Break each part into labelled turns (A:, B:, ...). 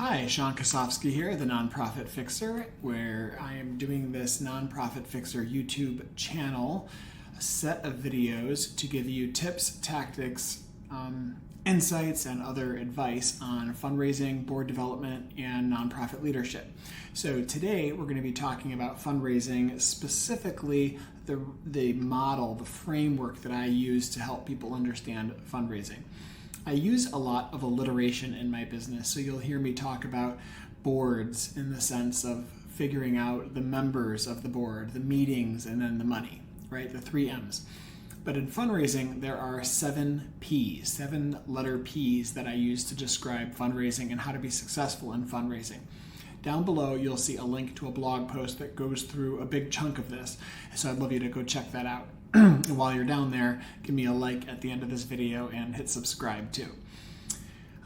A: Hi, Sean Kosofsky here, the Nonprofit Fixer, where I am doing this Nonprofit Fixer YouTube channel, a set of videos to give you tips, tactics, insights, and other advice on fundraising, board development, and nonprofit leadership. So today we're going to be talking about fundraising, specifically the model, the framework that I use to help people understand fundraising. I use a lot of alliteration in my business, so you'll hear me talk about boards in the sense of figuring out the members of the board, the meetings, and then the money, right? The 3 M's. But in fundraising, there are 7 Ps, 7-letter Ps that I use to describe fundraising and how to be successful in fundraising. Down below, you'll see a link to a blog post that goes through a big chunk of this, so I'd love you to go check that out. And while you're down there, give me a like at the end of this video and hit subscribe too.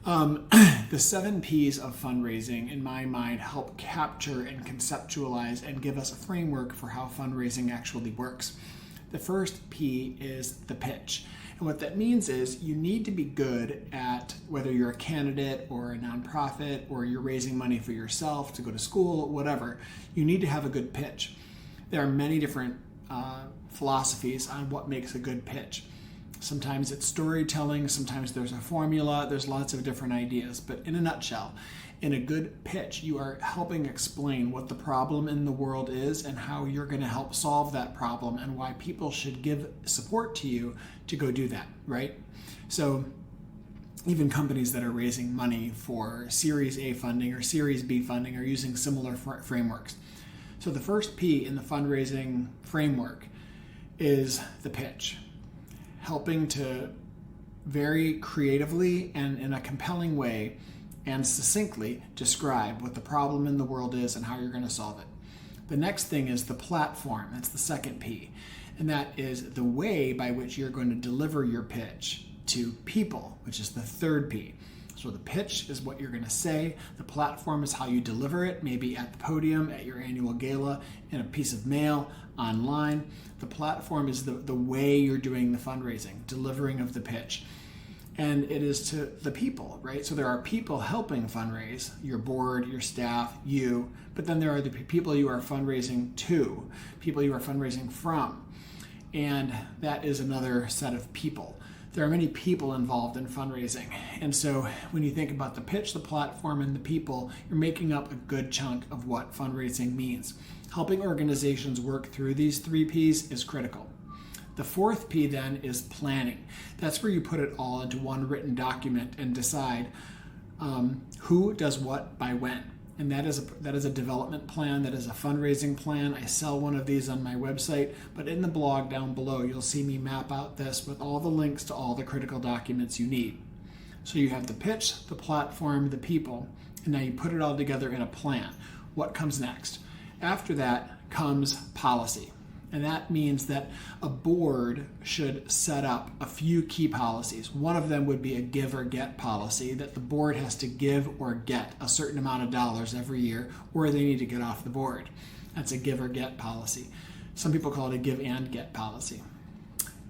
A: The 7 Ps of fundraising, in my mind, help capture and conceptualize and give us a framework for how fundraising actually works. The first P is the pitch. And what that means is you need to be good at, whether you're a candidate or a nonprofit or you're raising money for yourself to go to school, whatever, you need to have a good pitch. There are many different philosophies on what makes a good pitch. Sometimes it's storytelling, sometimes there's a formula, there's lots of different ideas. But in a nutshell, in a good pitch, you are helping explain what the problem in the world is and how you're going to help solve that problem and why people should give support to you to go do that, right? So even companies that are raising money for Series A funding or Series B funding are using similar frameworks. So the first P in the fundraising framework is the pitch, helping to very creatively and in a compelling way and succinctly describe what the problem in the world is and how you're going to solve it. The next thing is the platform. That's the second P. And that is the way by which you're going to deliver your pitch to people, which is the third P. So the pitch is what you're going to say. The platform is how you deliver it, maybe at the podium, at your annual gala, in a piece of mail, online. The platform is the way you're doing the fundraising, delivering of the pitch. And it is to the people, right? So there are people helping fundraise, your board, your staff, you, but then there are the people you are fundraising to, people you are fundraising from. And that is another set of people. There are many people involved in fundraising. And so when you think about the pitch, the platform, and the people, you're making up a good chunk of what fundraising means. Helping organizations work through these 3 Ps is critical. The fourth P then is planning. That's where you put it all into one written document and decide who does what by when. And that is a development plan, that is a fundraising plan. I sell one of these on my website, but in the blog down below, you'll see me map out this with all the links to all the critical documents you need. So you have the pitch, the platform, the people, and now you put it all together in a plan. What comes next? After that comes policy. And that means that a board should set up a few key policies. One of them would be a give or get policy, that the board has to give or get a certain amount of dollars every year, or they need to get off the board. That's a give or get policy. Some people call it a give and get policy.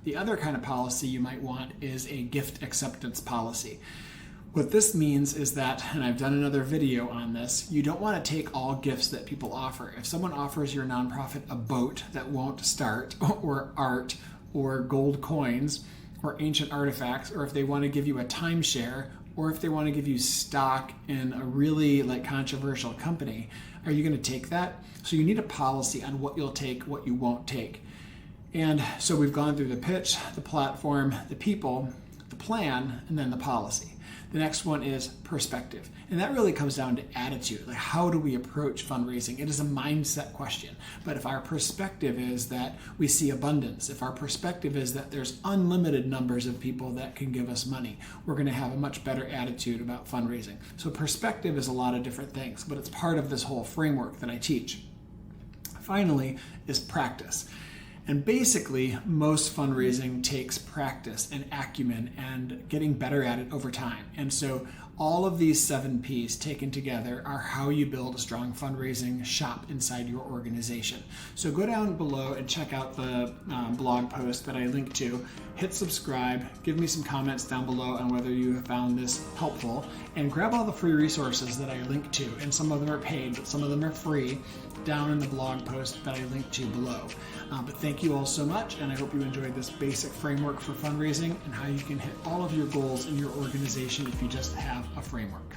A: The other kind of policy you might want is a gift acceptance policy. What this means is that, and I've done another video on this, you don't want to take all gifts that people offer. If someone offers your nonprofit a boat that won't start, or art, or gold coins, or ancient artifacts, or if they want to give you a timeshare, or if they want to give you stock in a really controversial company, are you going to take that? So you need a policy on what you'll take, what you won't take. And so we've gone through the pitch, the platform, the people, the plan, and then the policy. The next one is perspective. And that really comes down to attitude. Like, how do we approach fundraising? It is a mindset question. But if our perspective is that we see abundance, if our perspective is that there's unlimited numbers of people that can give us money, we're going to have a much better attitude about fundraising. So perspective is a lot of different things, but it's part of this whole framework that I teach. Finally is practice. And basically, most fundraising takes practice and acumen and getting better at it over time. And so All of these 7 Ps taken together are how you build a strong fundraising shop inside your organization. So go down below and check out the blog post that I linked to. Hit subscribe, give me some comments down below on whether you have found this helpful, and grab all the free resources that I linked to. And some of them are paid, but some of them are free down in the blog post that I linked to below. But thank you all so much, and I hope you enjoyed this basic framework for fundraising and how you can hit all of your goals in your organization if you just have a framework.